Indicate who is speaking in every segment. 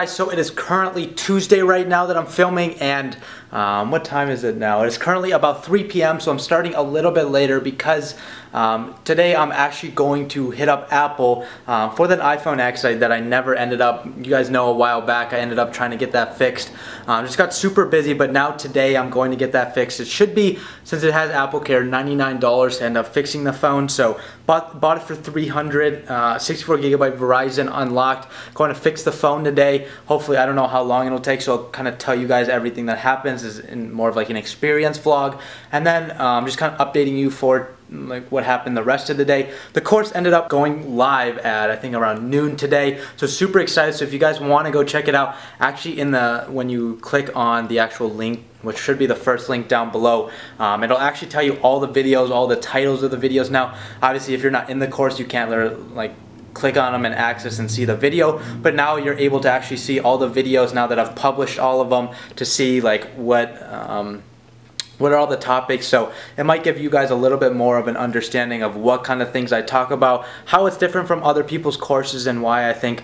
Speaker 1: guys, so it is currently Tuesday right now that I'm filming, and what time is it now? It's currently about 3 p.m. so I'm starting a little bit later because today I'm actually going to hit up Apple for that iPhone X that I never ended up, you guys know a while back I ended up trying to get that fixed. Just got super busy, but now today I'm going to get that fixed. It should be, since it has Apple Care, $99 to end up fixing the phone. So bought it for $300, 64 gigabyte Verizon unlocked. Going to fix the phone today. Hopefully, I don't know how long it'll take, so I'll kind of tell you guys everything that happens is in more of like an experience vlog, and then just kind of updating you for like what happened the rest of the day. The course ended up going live at I think around noon today, so super excited. So if you guys want to go check it out, actually when you click on the actual link, which should be the first link down below, it'll actually tell you all the videos, all the titles of the videos. Now obviously if you're not in the course, you can't like click on them and access and see the video, but now you're able to actually see all the videos now that I've published all of them, to see like what are all the topics. So it might give you guys a little bit more of an understanding of what kind of things I talk about, how it's different from other people's courses, and why I think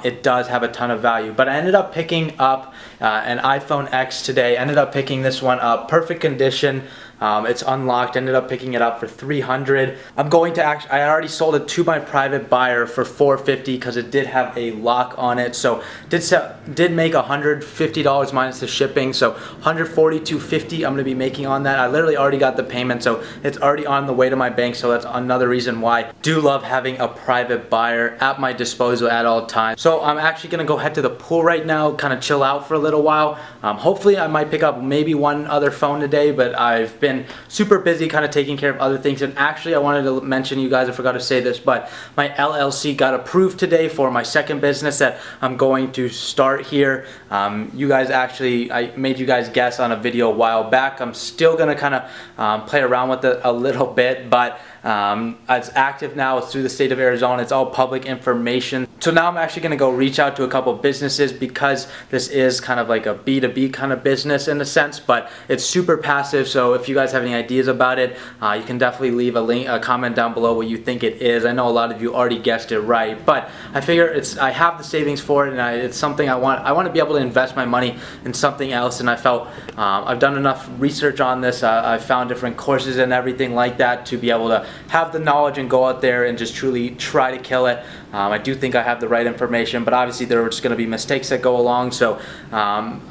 Speaker 1: it does have a ton of value. But I ended up picking up an iPhone X today. Ended up picking this one up, perfect condition. It's unlocked. Ended up picking it up for $300. I'm going to I already sold it to my private buyer for $450 because it did have a lock on it. So did make $150 minus the shipping. So $140 to $50 I'm going to be making on that. I literally already got the payment, so it's already on the way to my bank. So that's another reason why I do love having a private buyer at my disposal at all times. So I'm actually going to go head to the pool right now, kind of chill out for a little while. Hopefully I might pick up maybe one other phone today, but I've been super busy kind of taking care of other things. And actually I wanted to mention, you guys, I forgot to say this, but my LLC got approved today for my second business that I'm going to start here. You guys actually, I made you guys guess on a video a while back. I'm still gonna kind of play around with it a little bit, but it's active now. It's through the state of Arizona. It's all public information. So now I'm actually going to go reach out to a couple businesses, because this is kind of like a B2B kind of business in a sense, but it's super passive. So if you guys have any ideas about it, you can definitely leave a comment down below what you think it is. I know a lot of you already guessed it right, but I figure I have the savings for it, and it's something I want to be able to invest my money in something else. And I felt I've done enough research on this. I found different courses and everything like that to be able to have the knowledge and go out there and just truly try to kill it. I do think I have the right information, but obviously there are just going to be mistakes that go along. So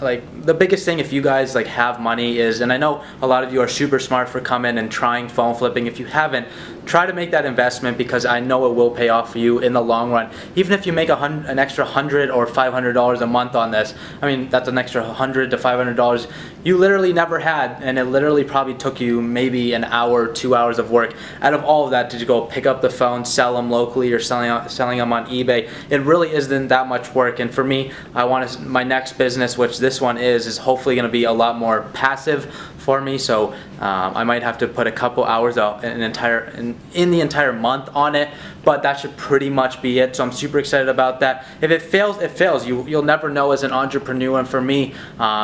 Speaker 1: like the biggest thing, if you guys like have money, is, and I know a lot of you are super smart for coming and trying phone flipping. If you haven't, try to make that investment, because I know it will pay off for you in the long run. Even if you make an extra $100 or $500 a month on this, I mean, that's an extra $100 to $500 you literally never had, and it literally probably took you maybe an hour, 2 hours of work out of all of that to go pick up the phone, sell them locally, or selling them on eBay. It really isn't that much work. And for me, I want my next business, which this one is hopefully going to be a lot more passive for me. So I might have to put a couple hours out in the entire month on it, but that should pretty much be it. So I'm super excited about that. If it fails, it fails. You'll never know as an entrepreneur. And for me,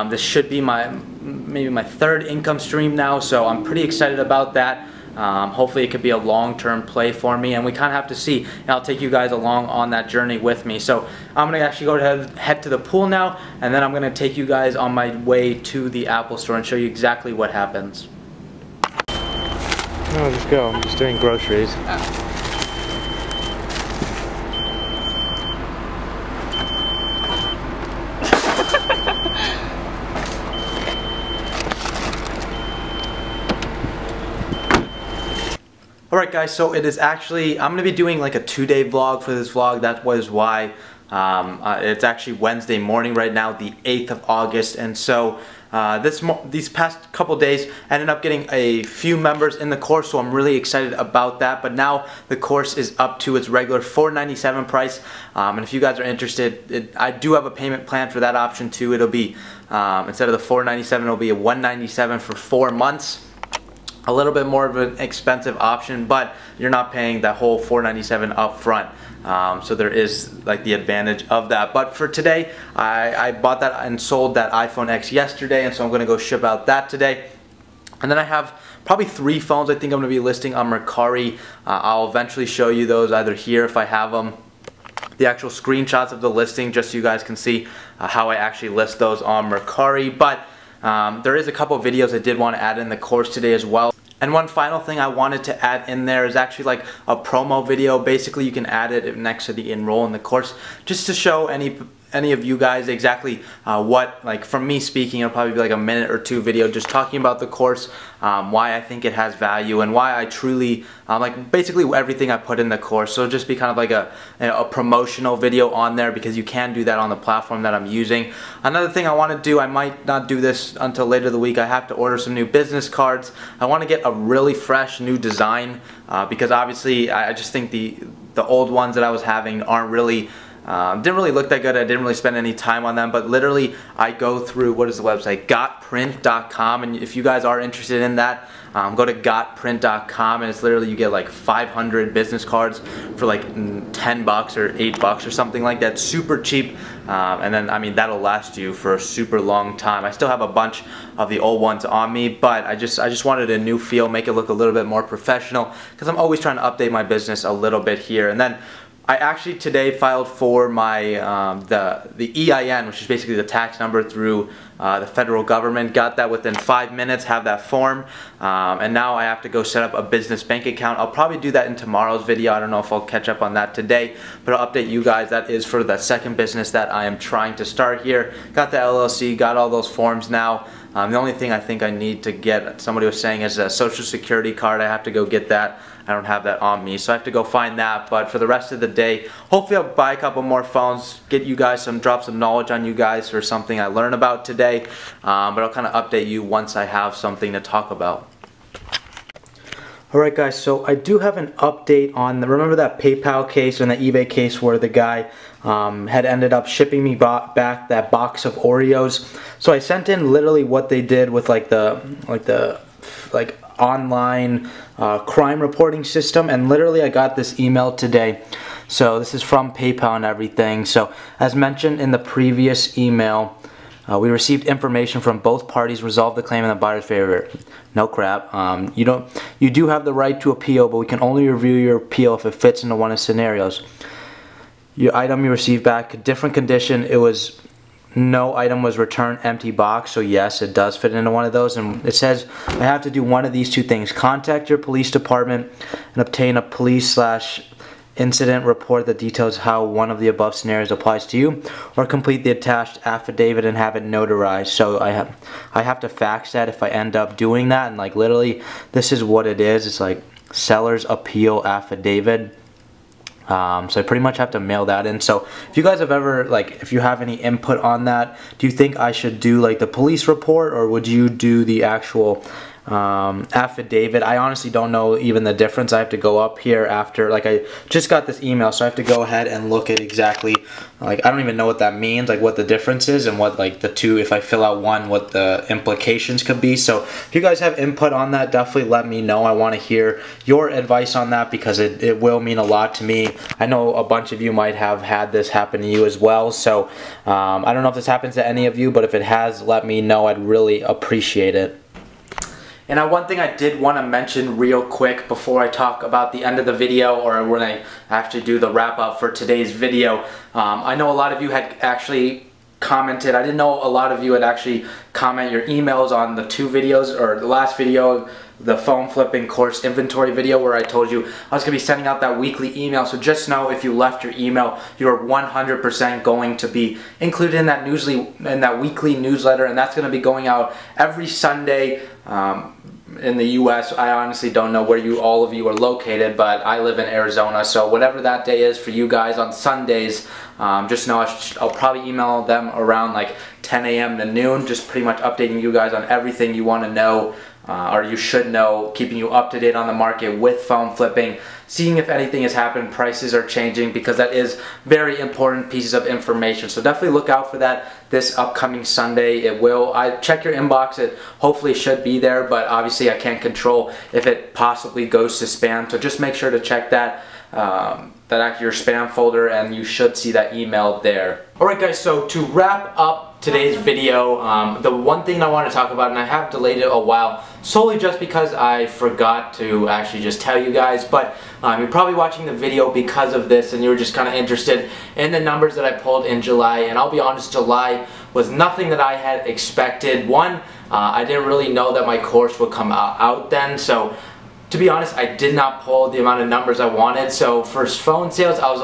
Speaker 1: this should be maybe my third income stream now. So I'm pretty excited about that. Hopefully it could be a long-term play for me, and we kind of have to see, and I'll take you guys along on that journey with me. So I'm going to actually go head to the pool now, and then I'm going to take you guys on my way to the Apple store and show you exactly what happens. No, just go. I'm just doing groceries. Alright guys, so it is actually, I'm going to be doing like a 2-day vlog for this vlog. That was why it's actually Wednesday morning right now, the 8th of August. And so these past couple days I ended up getting a few members in the course, so I'm really excited about that. But now the course is up to its regular $497 price, and if you guys are interested, I do have a payment plan for that option too. It'll be instead of the $497, it'll be a $197 for 4 months. A little bit more of an expensive option, but you're not paying that whole $497 up front. So there is like the advantage of that. But for today, I bought that and sold that iPhone X yesterday, and so I'm going to go ship out that today. And then I have probably 3 phones I think I'm going to be listing on Mercari. I'll eventually show you those either here if I have them. the actual screenshots of the listing just so you guys can see how I actually list those on Mercari. But there is a couple of videos I did want to add in the course today as well. And one final thing I wanted to add in there is actually like a promo video. Basically, you can add it next to the enroll in the course just to show any of you guys exactly what, like from me speaking, it'll probably be like a minute or two video just talking about the course, why I think it has value, and why I truly like basically everything I put in the course. So it'll just be kind of like a promotional video on there, because you can do that on the platform that I'm using. Another thing I want to do, I might not do this until later in the week, I have to order some new business cards. I want to get a really fresh new design because obviously I just think the old ones that I was having aren't really didn't really look that good. I didn't really spend any time on them, but literally I go through, what is the website, gotprint.com, and if you guys are interested in that, go to gotprint.com, and it's literally, you get like 500 business cards for like 10 bucks or 8 bucks or something like that. Super cheap, and then I mean that'll last you for a super long time. I still have a bunch of the old ones on me, but I just wanted a new feel, make it look a little bit more professional, because I'm always trying to update my business a little bit here. And then I actually today filed for my the EIN, which is basically the tax number through the federal government. Got that within 5 minutes, have that form, and now I have to go set up a business bank account. I'll probably do that in tomorrow's video. I don't know if I'll catch up on that today, but I'll update you guys. That is for the second business that I am trying to start here. Got the LLC, got all those forms now. The only thing I think I need to get, somebody was saying, is a social security card. I have to go get that. I don't have that on me, so I have to go find that. But for the rest of the day, hopefully I'll buy a couple more phones, get you guys drop some knowledge on you guys for something I learned about today. But I'll kind of update you once I have something to talk about. Alright guys, so I do have an update on remember that PayPal case and the eBay case where the guy had ended up shipping me back that box of Oreos. So I sent in literally what they did with like the online crime reporting system, and literally I got this email today. So this is from PayPal and everything. So as mentioned in the previous email, we received information from both parties, resolved the claim in the buyer's favor. No crap. You do have the right to appeal, but we can only review your appeal if it fits into one of the scenarios. Your item you received back, different condition. It was no item was returned, empty box. So yes, it does fit into one of those, and it says I have to do one of these two things: contact your police department and obtain a police/incident report that details how one of the above scenarios applies to you, or complete the attached affidavit and have it notarized. So I have to fax that if I end up doing that, and like literally this is what it is. It's like seller's appeal affidavit. So I pretty much have to mail that in. So if you guys have ever, like, if you have any input on that, do you think I should do like the police report, or would you do the actual affidavit? I honestly don't know even the difference. I have to go up here after, like, I just got this email, so I have to go ahead and look at exactly, like, I don't even know what that means, like what the difference is, and what like the two, if I fill out one, what the implications could be. So if you guys have input on that, definitely let me know. I want to hear your advice on that, because it will mean a lot to me. I know a bunch of you might have had this happen to you as well, so I don't know if this happens to any of you, but if it has, let me know. I'd really appreciate it. And one thing I did want to mention real quick before I talk about the end of the video, or when I actually do the wrap up for today's video, I know a lot of you had actually commented. I didn't know a lot of you had actually comment your emails on the two videos, or the last video, the phone flipping course inventory video, where I told you I was going to be sending out that weekly email. So just know, if you left your email, you're 100% going to be included in that weekly newsletter, and that's going to be going out every Sunday. In the US, I honestly don't know where all of you are located, but I live in Arizona, so whatever that day is for you guys on Sundays, just know I'll probably email them around like 10 a.m. to noon, just pretty much updating you guys on everything you want to know, or you should know, keeping you up to date on the market with phone flipping, seeing if anything has happened, prices are changing, because that is very important pieces of information. So definitely look out for that this upcoming Sunday. It will. I check your inbox. It hopefully should be there, but obviously I can't control if it possibly goes to spam. So just make sure to check that your spam folder, and you should see that email there. Alright guys, so to wrap up today's video. The one thing I want to talk about, and I have delayed it a while, solely just because I forgot to actually just tell you guys, but you're probably watching the video because of this and you were just kind of interested in the numbers that I pulled in July. And I'll be honest, July was nothing that I had expected. One, I didn't really know that my course would come out then, so to be honest, I did not pull the amount of numbers I wanted. So for phone sales, I was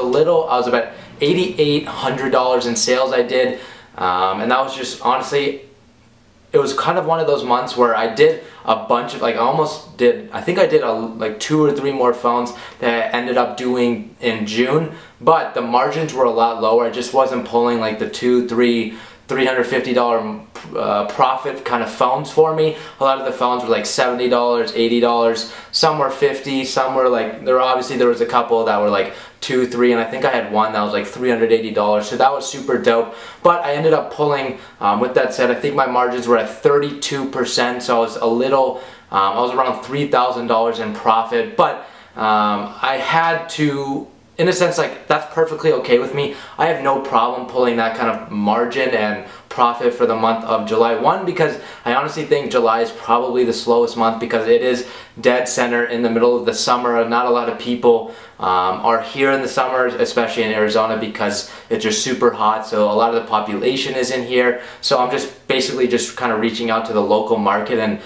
Speaker 1: about $8,800 in sales I did, and that was just, honestly, it was kind of one of those months where I did a bunch of, I think I did like 2 or 3 more phones that I ended up doing in June, but the margins were a lot lower. I just wasn't pulling like the $350 profit kind of phones for me. A lot of the phones were like $70, $80, some were $50, some were like, there was a couple that were like $2, $3, and I think I had one that was like $380, so that was super dope. But I ended up pulling, with that said, I think my margins were at 32%, so I was I was around $3,000 in profit, but I had to, in a sense, like, that's perfectly okay with me. I have no problem pulling that kind of margin and profit for the month of July. One, because I honestly think July is probably the slowest month because it is dead center in the middle of the summer. Not a lot of people are here in the summer, especially in Arizona, because it's just super hot, so a lot of the population is in here. So I'm just basically just kind of reaching out to the local market, and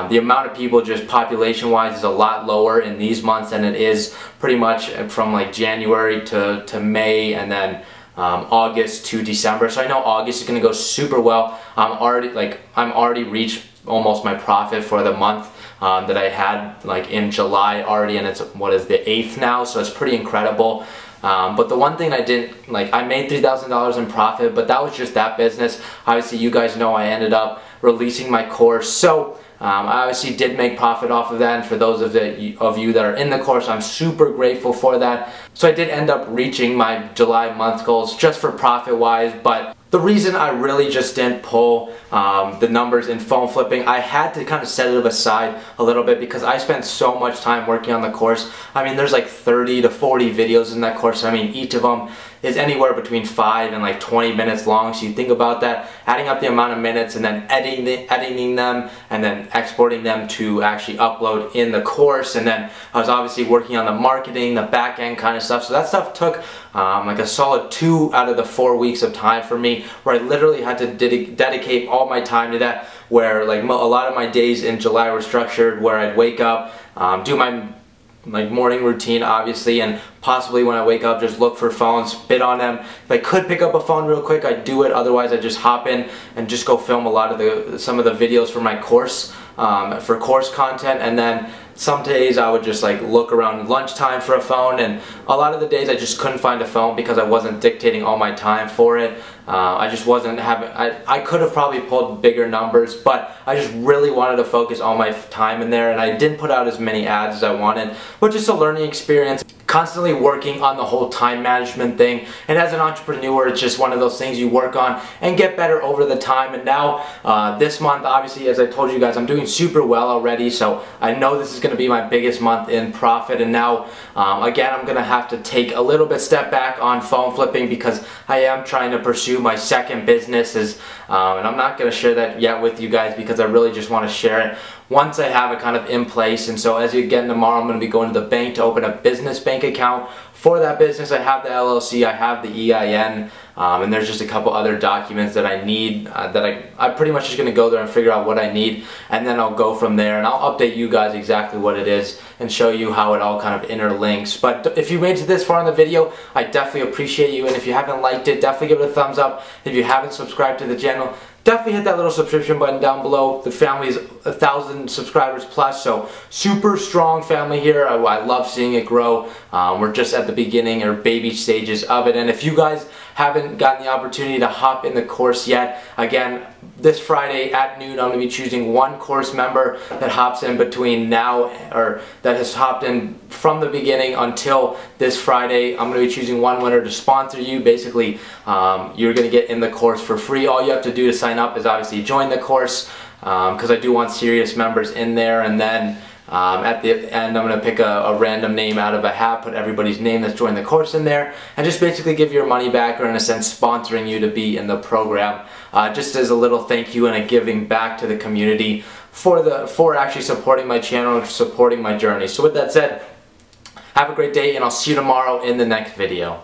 Speaker 1: the amount of people just population wise is a lot lower in these months than it is pretty much from like January to May, and then August to December. So I know August is going to go super well. I'm already reached almost my profit for the month that I had like in July already, and it's, what is the 8th now, so it's pretty incredible. But the one thing I didn't, like, I made $3,000 in profit, but that was just that business. Obviously you guys know I ended up releasing my course, so I obviously did make profit off of that, and for those of you that are in the course, I'm super grateful for that. So I did end up reaching my July month goals just for profit wise, but the reason I really just didn't pull the numbers in phone flipping, I had to kind of set it aside a little bit because I spent so much time working on the course. I mean, there's like 30 to 40 videos in that course. I mean, each of them is anywhere between 5 and like 20 minutes long. So you think about that, adding up the amount of minutes and then editing them and then exporting them to actually upload in the course. And then I was obviously working on the marketing, the back end kind of stuff. So that stuff took like a solid 2 out of the 4 weeks of time for me, where I literally had to dedicate all my time to that, where like a lot of my days in July were structured where I'd wake up, do my morning routine obviously, and possibly when I wake up just look for phones, bid on them. If I could pick up a phone real quick, I'd do it. Otherwise I'd just hop in and just go film a lot of some of the videos for my course, for course content. And then some days I would just like look around lunchtime for a phone, and a lot of the days I just couldn't find a phone because I wasn't dictating all my time for it. I just wasn't having, I could have probably pulled bigger numbers, but I just really wanted to focus all my time in there, and I didn't put out as many ads as I wanted, but just a learning experience. Constantly working on the whole time management thing, and as an entrepreneur, it's just one of those things you work on and get better over the time. And now this month, obviously, as I told you guys, I'm doing super well already, so I know this is going to be my biggest month in profit. And now again, I'm gonna have to take a little bit step back on phone flipping because I am trying to pursue my second business, and I'm not gonna share that yet with you guys because I really just want to share it once I have it kind of in place. And so as you get tomorrow, I'm going to be going to the bank to open a business bank account for that business. I have the LLC, I have the EIN, and there's just a couple other documents that I need that I pretty much just going to go there and figure out what I need, and then I'll go from there, and I'll update you guys exactly what it is and show you how it all kind of interlinks. But if you made it this far in the video, I definitely appreciate you, and if you haven't liked it, definitely give it a thumbs up. If you haven't subscribed to the channel, definitely hit that little subscription button down below. The family is 1,000 subscribers plus, so super strong family here. I love seeing it grow. We're just at the beginning or baby stages of it, and if you guys haven't gotten the opportunity to hop in the course yet, again, this Friday at noon, I'm going to be choosing one course member that hops in between now, or that has hopped in from the beginning until this Friday. I'm going to be choosing one winner to sponsor you. Basically, you're going to get in the course for free. All you have to do to sign up is obviously join the course, because I do want serious members in there, and then At the end, I'm going to pick a random name out of a hat, put everybody's name that's joined the course in there, and just basically give your money back, or in a sense sponsoring you to be in the program, just as a little thank you and a giving back to the community for actually supporting my channel and supporting my journey. So with that said, have a great day, and I'll see you tomorrow in the next video.